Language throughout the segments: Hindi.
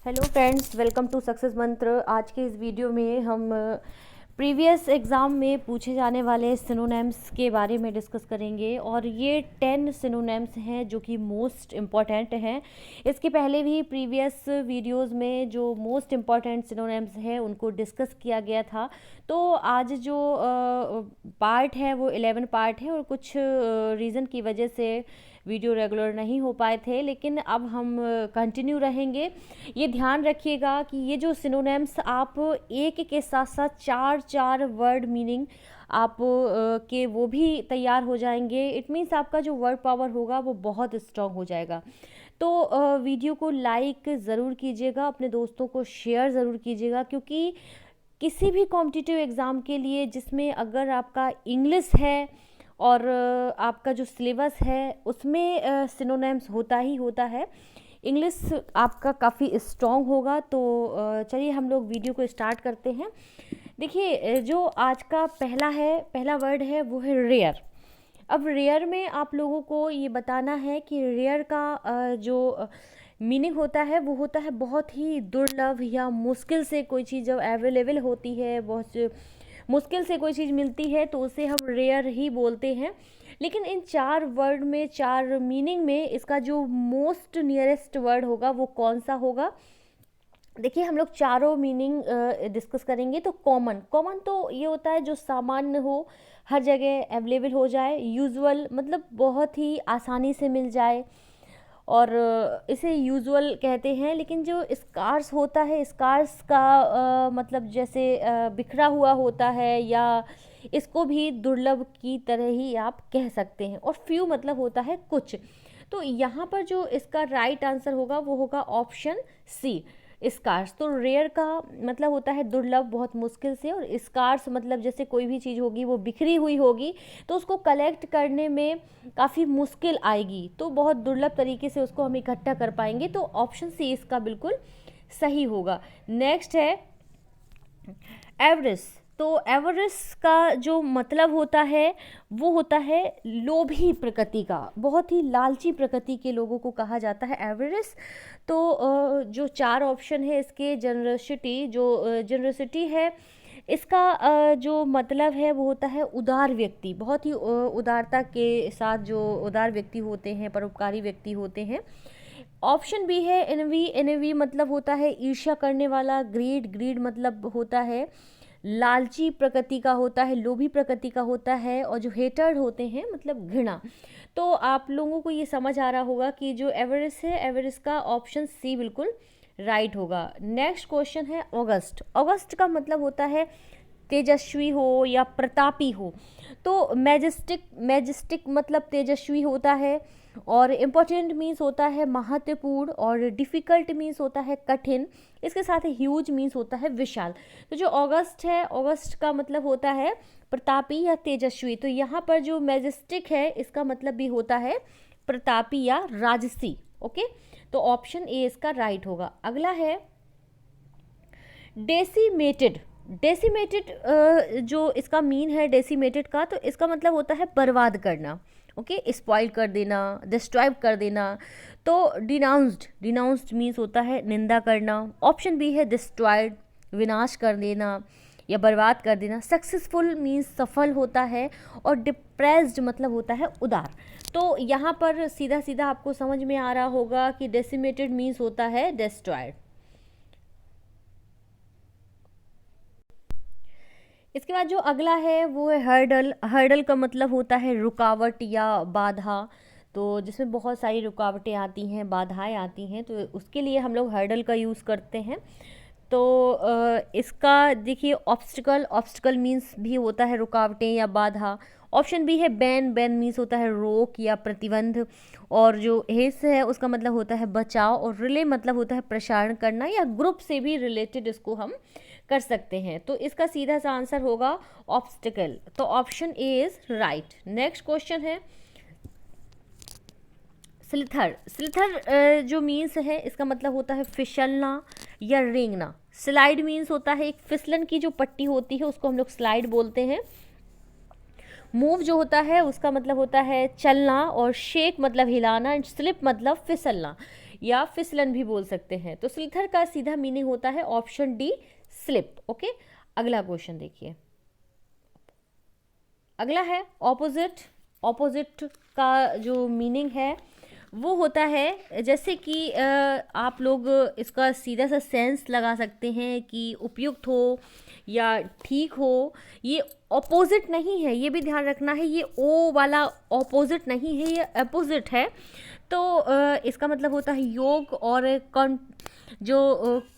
Hello friends, welcome to Success Mantra. आज के इस वीडियो में हम प्रीवियस एग्ज़ाम में पूछे जाने वाले सिनोनिम्स के बारे में डिस्कस करेंगे और ये 10 सिनोनिम्स हैं जो कि मोस्ट इम्पॉर्टेंट हैं। इसके पहले भी प्रीवियस वीडियोस में जो मोस्ट इम्पॉर्टेंट सिनोनिम्स हैं उनको डिस्कस किया गया था। तो आज जो पार्ट है वो 11 पार्ट है और कुछ रीज़न की वजह से वीडियो रेगुलर नहीं हो पाए थे, लेकिन अब हम कंटिन्यू रहेंगे। ये ध्यान रखिएगा कि ये जो सिनोनिम्स आप एक के साथ साथ चार वर्ड मीनिंग आप के वो भी तैयार हो जाएंगे। इट मीन्स आपका जो वर्ड पावर होगा वो बहुत स्ट्रॉन्ग हो जाएगा। तो वीडियो को लाइक ज़रूर कीजिएगा, अपने दोस्तों को शेयर ज़रूर कीजिएगा, क्योंकि किसी भी कॉम्पिटिटिव एग्ज़ाम के लिए जिसमें अगर आपका इंग्लिश है और आपका जो सिलेबस है उसमें सिनोनिम्स होता ही होता है, इंग्लिश आपका काफ़ी स्ट्रॉन्ग होगा। तो चलिए हम लोग वीडियो को स्टार्ट करते हैं। देखिए, जो आज का पहला वर्ड है वो है रेयर। अब रेयर में आप लोगों को ये बताना है कि रेयर का जो मीनिंग होता है वो होता है बहुत ही दुर्लभ या मुश्किल से कोई चीज़ जब अवेलेबल होती है, बहुत मुश्किल से कोई चीज़ मिलती है तो उसे हम रेयर ही बोलते हैं। लेकिन इन 4 वर्ड में 4 मीनिंग में इसका जो मोस्ट नियरेस्ट वर्ड होगा वो कौन सा होगा? देखिए, हम लोग चारों मीनिंग डिस्कस करेंगे। तो कॉमन तो ये होता है जो सामान्य हो, हर जगह अवेलेबल हो जाए। यूजुअल मतलब बहुत ही आसानी से मिल जाए और इसे यूजुअल कहते हैं। लेकिन जो स्कार्स होता है, स्कार्स का मतलब जैसे बिखरा हुआ होता है, या इसको भी दुर्लभ की तरह ही आप कह सकते हैं। और फ्यू मतलब होता है कुछ। तो यहाँ पर जो इसका राइट आंसर होगा वो होगा ऑप्शन सी, स्कार्स। तो रेयर का मतलब होता है दुर्लभ, बहुत मुश्किल से, और स्कार्स मतलब जैसे कोई भी चीज़ होगी वो बिखरी हुई होगी तो उसको कलेक्ट करने में काफ़ी मुश्किल आएगी, तो बहुत दुर्लभ तरीके से उसको हम इकट्ठा कर पाएंगे। तो ऑप्शन सी इसका बिल्कुल सही होगा। नेक्स्ट है एवरेस्ट। तो एवरेस्ट का जो मतलब होता है वो होता है लोभी प्रकृति का, बहुत ही लालची प्रकृति के लोगों को कहा जाता है एवरेस्ट। तो जो 4 ऑप्शन है इसके, जनरसिटी है इसका जो मतलब है वो होता है उदार व्यक्ति, बहुत ही उदारता के साथ जो उदार व्यक्ति होते हैं, परोपकारी व्यक्ति होते हैं। ऑप्शन बी है एनवी मतलब होता है ईर्ष्या करने वाला। ग्रीड मतलब होता है लालची प्रकृति का होता है, लोभी प्रकृति का होता है। और जो हेटर्ड होते हैं मतलब घृणा। तो आप लोगों को ये समझ आ रहा होगा कि जो एवरेस्ट है, एवरेस्ट का ऑप्शन सी बिल्कुल राइट होगा। नेक्स्ट क्वेश्चन है ऑगस्ट। ऑगस्ट का मतलब होता है तेजस्वी हो या प्रतापी हो। तो मैजेस्टिक मतलब तेजस्वी होता है, और इम्पोर्टेंट मीन्स होता है महत्वपूर्ण, और डिफ़िकल्ट मीन्स होता है कठिन। इसके साथ ही ह्यूज मीन्स होता है विशाल। तो जो ऑगस्ट है, ऑगस्ट का मतलब होता है प्रतापी या तेजस्वी। तो यहाँ पर जो मैजेस्टिक है इसका मतलब भी होता है प्रतापी या राजसी। ओके, तो ऑप्शन ए इसका राइट होगा। अगला है डेसिमेटेड। जो इसका मीन है डेसिमेटेड का, तो इसका मतलब होता है बर्बाद करना। ओके, स्पॉइल कर देना, डिस्ट्रॉय कर देना। तो डिनाउंस्ड मीन्स होता है निंदा करना। ऑप्शन बी है डिस्ट्रॉयड, विनाश कर देना या बर्बाद कर देना। सक्सेसफुल मीन्स सफल होता है, और डिप्रेस्ड मतलब होता है उदार। तो यहाँ पर सीधा सीधा आपको समझ में आ रहा होगा कि डेसिमेटेड मीन्स होता है डिस्ट्रॉयड। इसके बाद जो अगला है वो है हर्डल। हर्डल का मतलब होता है रुकावट या बाधा। तो जिसमें बहुत सारी रुकावटें आती हैं, बाधाएं आती हैं, तो उसके लिए हम लोग हर्डल का यूज़ करते हैं। तो इसका देखिए ऑब्स्टिकल मीन्स भी होता है रुकावटें या बाधा। ऑप्शन बी है बैन मीन्स होता है रोक या प्रतिबंध। और जो हेस है उसका मतलब होता है बचाव, और रिले मतलब होता है प्रसारण करना, या ग्रुप से भी रिलेटेड इसको हम कर सकते हैं। तो इसका सीधा सा आंसर होगा ऑब्स्टिकल। तो option A is right. Next question है स्लिथर जो मीन्स है इसका मतलब होता है फिसलना या रेंगना। स्लाइड मीन्स होता है एक फिसलन की जो पट्टी होती है उसको हम लोग स्लाइड बोलते हैं। मूव जो होता है उसका मतलब होता है चलना, और शेक मतलब हिलाना, एंड स्लिप मतलब फिसलना। या फिसलन भी बोल सकते हैं। तो स्लिथर का सीधा मीनिंग होता है ऑप्शन डी, स्लिप। ओके, अगला क्वेश्चन देखिए। अगला है ऑपोजिट। ऑपोजिट का जो मीनिंग है वो होता है, जैसे कि आप लोग इसका सीधा सा सेंस लगा सकते हैं कि उपयुक्त हो या ठीक हो। ये ऑपोजिट नहीं है, ये भी ध्यान रखना है, ये ओ वाला ऑपोजिट नहीं है, ये अपोजिट है। तो इसका मतलब होता है योग, और जो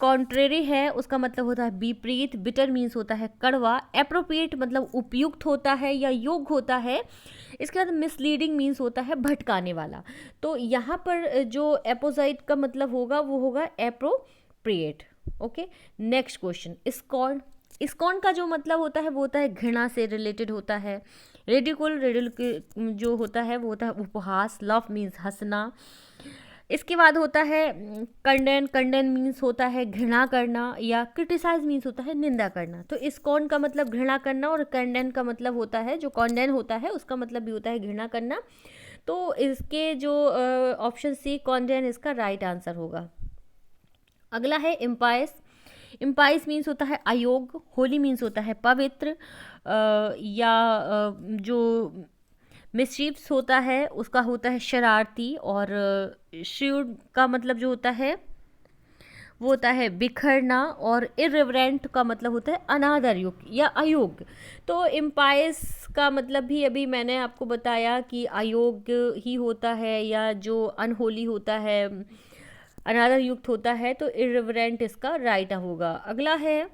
कॉन्ट्रेरी है उसका मतलब होता है विपरीत। बिटर मीन्स होता है कड़वा। एप्रोप्रिएट मतलब उपयुक्त होता है या योग्य होता है। इसके बाद मिसलीडिंग मीन्स होता है भटकाने वाला। तो यहाँ पर जो एपोजाइट का मतलब होगा वो होगा appropriate. Okay, next question, scorn. Scorn का जो मतलब होता है वो होता है घृणा से रिलेटेड होता है। रेडिकुल, रेडिकुल जो होता है वो होता है उपहास। लव मीन्स हंसना। इसके बाद होता है कंडेन। कंडेन मीन्स होता है घृणा करना, या क्रिटिसाइज मीन्स होता है निंदा करना। तो स्कॉर्न का मतलब घृणा करना, और कंडेन का मतलब होता है, जो कंडेन होता है उसका मतलब भी होता है घृणा करना। तो इसके जो ऑप्शन सी कंडेन इसका राइट आंसर होगा। अगला है इम्पायस। इम्पाइस मीन्स होता है अयोग्य। होली मीन्स होता है पवित्र, या जो मिसचीफ्स होता है उसका होता है शरारती। और श्रूड का मतलब जो होता है वो होता है बिखरना। और इर्रिवरेंट का मतलब होता है अनादर युक्त या अयोग्य। तो इम्पायस का मतलब भी अभी मैंने आपको बताया कि अयोग्य ही होता है, या जो अनहोली होता है, अनादर युक्त होता है। तो इर्रिवरेंट इसका राइट होगा। अगला है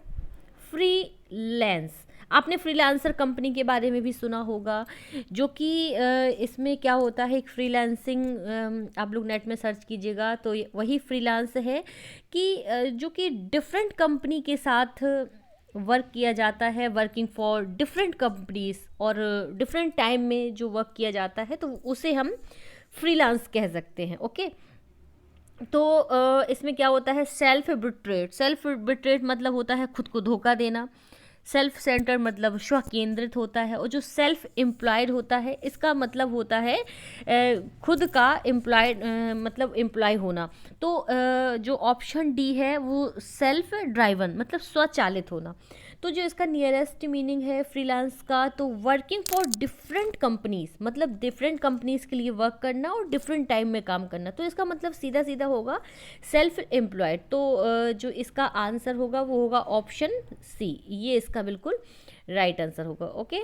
फ्रीलांस। आपने फ्रीलांसर कंपनी के बारे में भी सुना होगा, जो कि इसमें क्या होता है, एक फ्रीलांसिंग आप लोग नेट में सर्च कीजिएगा तो वही फ्रीलांस है कि जो कि डिफरेंट कंपनी के साथ वर्क किया जाता है, वर्किंग फॉर डिफरेंट कंपनीज, और डिफरेंट टाइम में जो वर्क किया जाता है तो उसे हम फ्रीलांस कह सकते हैं। ओके, तो इसमें क्या होता है, सेल्फ बिट्रेट। सेल्फ बिट्रेट मतलब होता है खुद को धोखा देना। सेल्फ सेंटर मतलब स्व केंद्रित होता है। और जो सेल्फ एम्प्लॉयड होता है इसका मतलब होता है खुद का एम्प्लॉयड मतलब एम्प्लॉय होना। तो जो ऑप्शन डी है वो सेल्फ ड्राइवन मतलब स्वचालित होना। तो जो इसका नियरेस्ट मीनिंग है फ्रीलांस का, तो वर्किंग फॉर डिफरेंट कंपनीज मतलब डिफरेंट कंपनीज के लिए वर्क करना और डिफरेंट टाइम में काम करना। तो इसका मतलब सीधा सीधा होगा सेल्फ एम्प्लॉयड। तो जो इसका आंसर होगा वो होगा ऑप्शन सी, ये इसका बिल्कुल राइट आंसर होगा। ओके,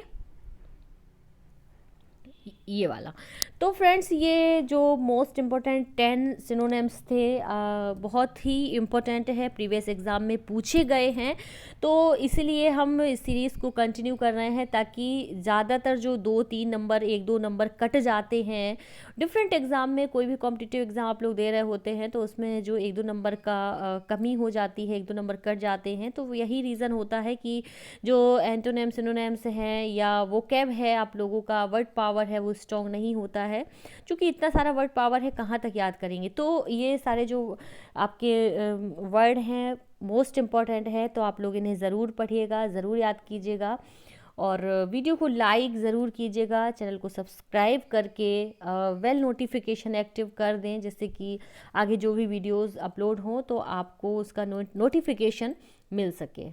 ये वाला। तो फ्रेंड्स, ये जो मोस्ट इम्पॉर्टेंट 10 सिनोनिम्स थे बहुत ही इम्पोर्टेंट है, प्रीवियस एग्ज़ाम में पूछे गए हैं। तो इसीलिए हम इस सीरीज़ को कंटिन्यू कर रहे हैं, ताकि ज़्यादातर जो 2-3 नंबर 1-2 नंबर कट जाते हैं डिफरेंट एग्ज़ाम में, कोई भी कॉम्पिटिटिव एग्ज़ाम आप लोग दे रहे होते हैं तो उसमें जो 1-2 नंबर का कमी हो जाती है, 1-2 नंबर कट जाते हैं। तो यही रीज़न होता है कि जो एंटोनिम सिनोनिम्स हैं या वो कैब है आप लोगों का वर्ड पावर है वो स्ट्रॉन्ग नहीं होता है। क्योंकि इतना सारा वर्ड पावर है, कहाँ तक याद करेंगे। तो ये सारे जो आपके वर्ड हैं मोस्ट इम्पॉर्टेंट है, तो आप लोग इन्हें ज़रूर पढ़िएगा, ज़रूर याद कीजिएगा, और वीडियो को लाइक ज़रूर कीजिएगा, चैनल को सब्सक्राइब करके बेल नोटिफिकेशन एक्टिव कर दें, जिससे कि आगे जो भी वीडियोस अपलोड हों तो आपको उसका नोटिफिकेशन मिल सके।